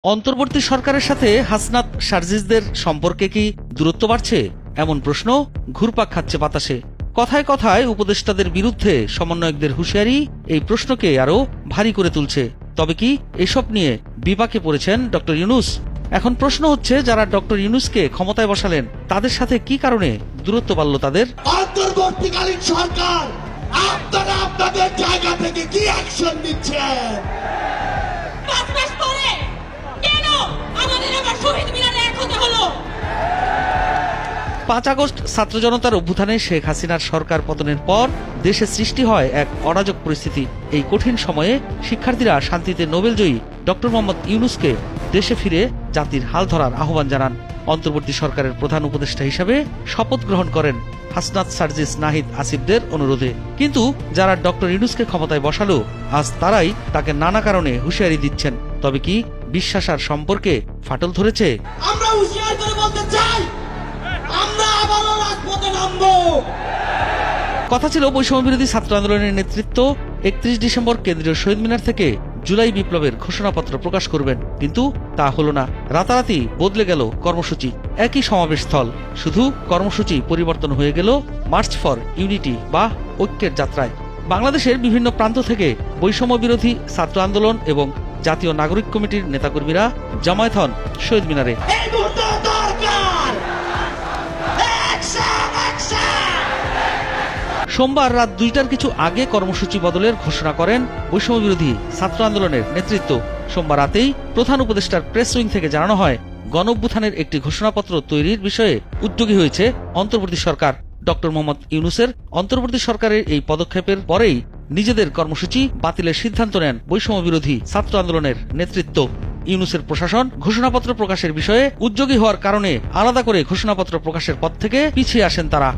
অন্তর্বর্তী সরকারের সাথে হাসনাত সার্জিসদের সম্পর্কে কি দূরত্ব বাড়ছে, এমন প্রশ্ন ঘুরপাক খাচ্ছে বাতাসে। কথায় কথায় উপদেষ্টাদের বিরুদ্ধে সমন্বয়কদের হুঁশিয়ারি এই প্রশ্নকে আরো ভারী করে তুলছে। তবে কি এসব নিয়ে বিপাকে পড়েছেন ডক্টর ইউনূস? এখন প্রশ্ন হচ্ছে, যারা ডক্টর ইউনূসকে ক্ষমতায় বসালেন তাদের সাথে কি কারণে দূরত্ব বাড়ল তাদের? অন্তর্বর্তীকালীন সরকার আপনারা আপনাদের জায়গা থেকে কি অ্যাকশন নিচ্ছেন? 5 মাস পরে কেন আমাদের আবার শহীদ মিনারে এক হতে হলো? 5 আগস্ট ছাত্র জনতার অভ্যুত্থানে শেখ হাসিনার সরকার পতনের পর দেশে সৃষ্টি হয় এক অরাজক পরিস্থিতি। এই কঠিন সময়ে শিক্ষার্থীরা শান্তিতে নোবেলজয়ী ডক্টর মোহাম্মদ ইউনূসকে দেশে ফিরে জাতির হাল ধরার আহ্বান জানান। অন্তর্বর্তী সরকারের প্রধান উপদেষ্টা হিসেবে শপথ গ্রহণ করেন হাসনাত সার্জিস নাহিদ আসিফদের অনুরোধে। কিন্তু যারা ডক্টর ইউনূসকে ক্ষমতায় বসালো, আজ তারাই তাকে নানা কারণে হুঁশিয়ারি দিচ্ছেন। তবে কি বিশ্বাস আর সম্পর্কে ফাটল ধরেছে? আমরা হুঁশিয়ার করে বলতে চাই, আমরা আবারও রাজপথে নামবো। কথা ছিল বৈষম্য বিরোধী ছাত্র আন্দোলনের নেতৃত্ব 31 ডিসেম্বর কেন্দ্রীয় শহীদ মিনার থেকে জুলাই বিপ্লবের ঘোষণাপত্র প্রকাশ করবেন, কিন্তু তা হলো না। রাতারাতি বদলে গেল কর্মসূচি। একই সমাবেশ স্থল, শুধু কর্মসূচি পরিবর্তন হয়ে গেল মার্চ ফর ইউনিটি বা ঐক্যের যাত্রায়। বাংলাদেশের বিভিন্ন প্রান্ত থেকে বৈষম্য বিরোধী ছাত্র আন্দোলন এবং জাতীয় নাগরিক কমিটির নেতাকর্মীরা জমায়েত হন শহীদ মিনারে। সোমবার রাত 2টার কিছু আগে কর্মসূচি বদলের ঘোষণা করেন বৈষম্য বিরোধী ছাত্র আন্দোলনের নেতৃত্ব। সোমবার রাতেই প্রধান উপদেষ্টার প্রেস উইং থেকে জানানো হয়, গণঅভ্যুত্থানের একটি ঘোষণাপত্র তৈরির বিষয়ে উদ্যোগী হয়েছে অন্তর্বর্তী সরকার। ডক্টর মোহাম্মদ ইউনূসের অন্তর্বর্তী সরকারের এই পদক্ষেপের পরেই নিজেদের কর্মসূচি বাতিলের সিদ্ধান্ত নেন বৈষম্য বিরোধী ছাত্র আন্দোলনের নেতৃত্ব। ইউনূসের প্রশাসন ঘোষণাপত্র প্রকাশের বিষয়ে উদ্যোগী হওয়ার কারণে আলাদা করে ঘোষণাপত্র প্রকাশের পথ থেকে পিছিয়ে আসেন তারা।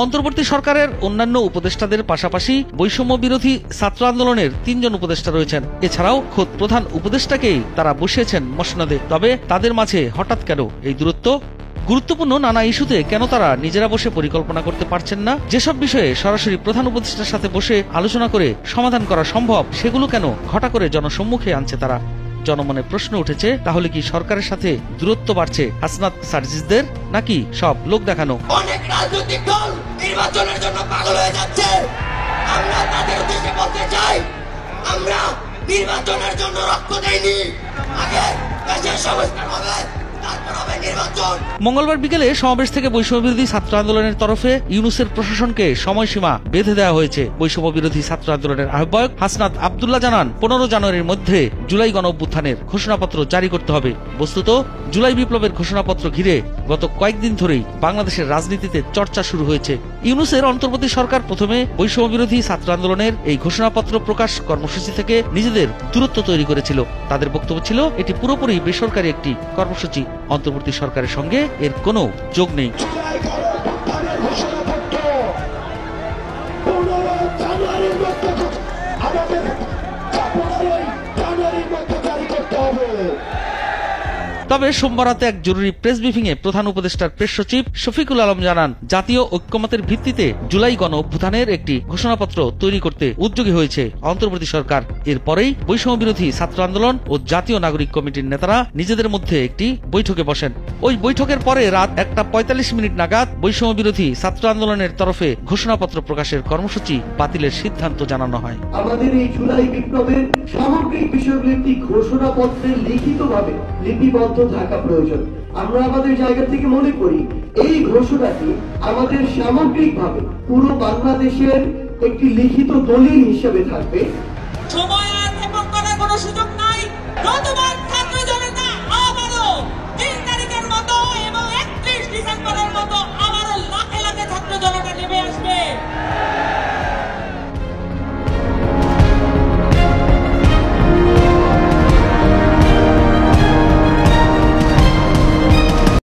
অন্তর্বর্তী সরকারের অন্যান্য উপদেষ্টাদের পাশাপাশি বৈষম্য বিরোধী ছাত্র আন্দোলনের 3 জন উপদেষ্টা রয়েছেন। এছাড়াও খোদ প্রধান উপদেষ্টাকেই তারা বসিয়েছেন মসনদে। তবে তাদের মাঝে হঠাৎ কেন এই দূরত্ব? গুরুত্বপূর্ণ নানা ইস্যুতে কেন তারা নিজেরা বসে পরিকল্পনা করতে পারছেন না? যেসব বিষয়ে সরাসরি প্রধান উপদেষ্টার সাথে বসে আলোচনা করে সমাধান করা সম্ভব, সেগুলো কেন ঘটা করে জনসম্মুখে আনছে তারা? জনমনে প্রশ্ন উঠেছে, তাহলে কি সরকারের সাথে দূরত্ব বাড়ছে হাসনাত সার্জিসদের, নাকি সব লোক দেখানো? অনেক রাজনৈতিক দল নির্বাচনের জন্য পাগল হয়ে যাচ্ছে। আমরা তাদের উদ্দেশ্যে বলতে চাই, আমরা নির্বাচনের জন্য রক্ত দেইনি। আগে দেশের সংস্কার হবে, তারপর হবে নির্বাচন। মঙ্গলবার বিকেলে সমাবেশ থেকে বৈষম্য বিরোধী ছাত্র আন্দোলনের তরফে ইউনূসের প্রশাসনকে সময়সীমা বেঁধে দেওয়া হয়েছে। বৈষম্য বিরোধী ছাত্র আন্দোলনের আহ্বায়ক হাসনাত আব্দুল্লাহ জানান, 15 জানুয়ারির মধ্যে জুলাই গণঅভ্যুত্থানের ঘোষণাপত্র জারি করতে হবে। বস্তুত জুলাই বিপ্লবের ঘোষণাপত্র ঘিরে গত কয়েকদিন ধরেই বাংলাদেশের রাজনীতিতে চর্চা শুরু হয়েছে। ইউনূসের অন্তর্বর্তী সরকার প্রথমে বৈষম্য বিরোধী ছাত্র আন্দোলনের এই ঘোষণাপত্র প্রকাশ কর্মসূচি থেকে নিজেদের দূরত্ব তৈরি করেছিল। তাদের বক্তব্য ছিল, এটি পুরোপুরি বেসরকারি একটি কর্মসূচি, অন্তর্বর্তী সরকারের সঙ্গে এর কোনো যোগ নেই। তবে সোমবার রাতে এক জরুরি প্রেস ব্রিফিং এ প্রধান উপদেষ্টার প্রেস সচিব শফিকুল আলম জানান, জাতীয় ঐক্যমতের ভিত্তিতে জুলাই গণঅভ্যুত্থানের একটি ঘোষণাপত্র তৈরি করতে উদ্যোগী হয়েছে অন্তর্বর্তী সরকার। এরপরেই বৈষম্য বিরোধী ছাত্র আন্দোলন ও জাতীয় নাগরিক কমিটির নেতারা নিজেদের মধ্যে একটি বৈঠকে বসেন। ওই বৈঠকের পরে রাত 1:45 নাগাদ বৈষম্য বিরোধী ছাত্র আন্দোলনের তরফে ঘোষণাপত্র প্রকাশের কর্মসূচি বাতিলের সিদ্ধান্ত জানানো হয়। আমাদের এই জুলাই বিপ্লবের সামগ্রিক বিষয়গুলো একটি ঘোষণাপত্রে লিখিতভাবে লিপিবদ্ধ থাকা প্রয়োজন। আমরা আমাদের জায়গা থেকে মনে করি এই ঘোষণাটি আমাদের সামগ্রিকভাবে পুরো বাংলাদেশের একটি লিখিত দলিল হিসেবে থাকবে। সময়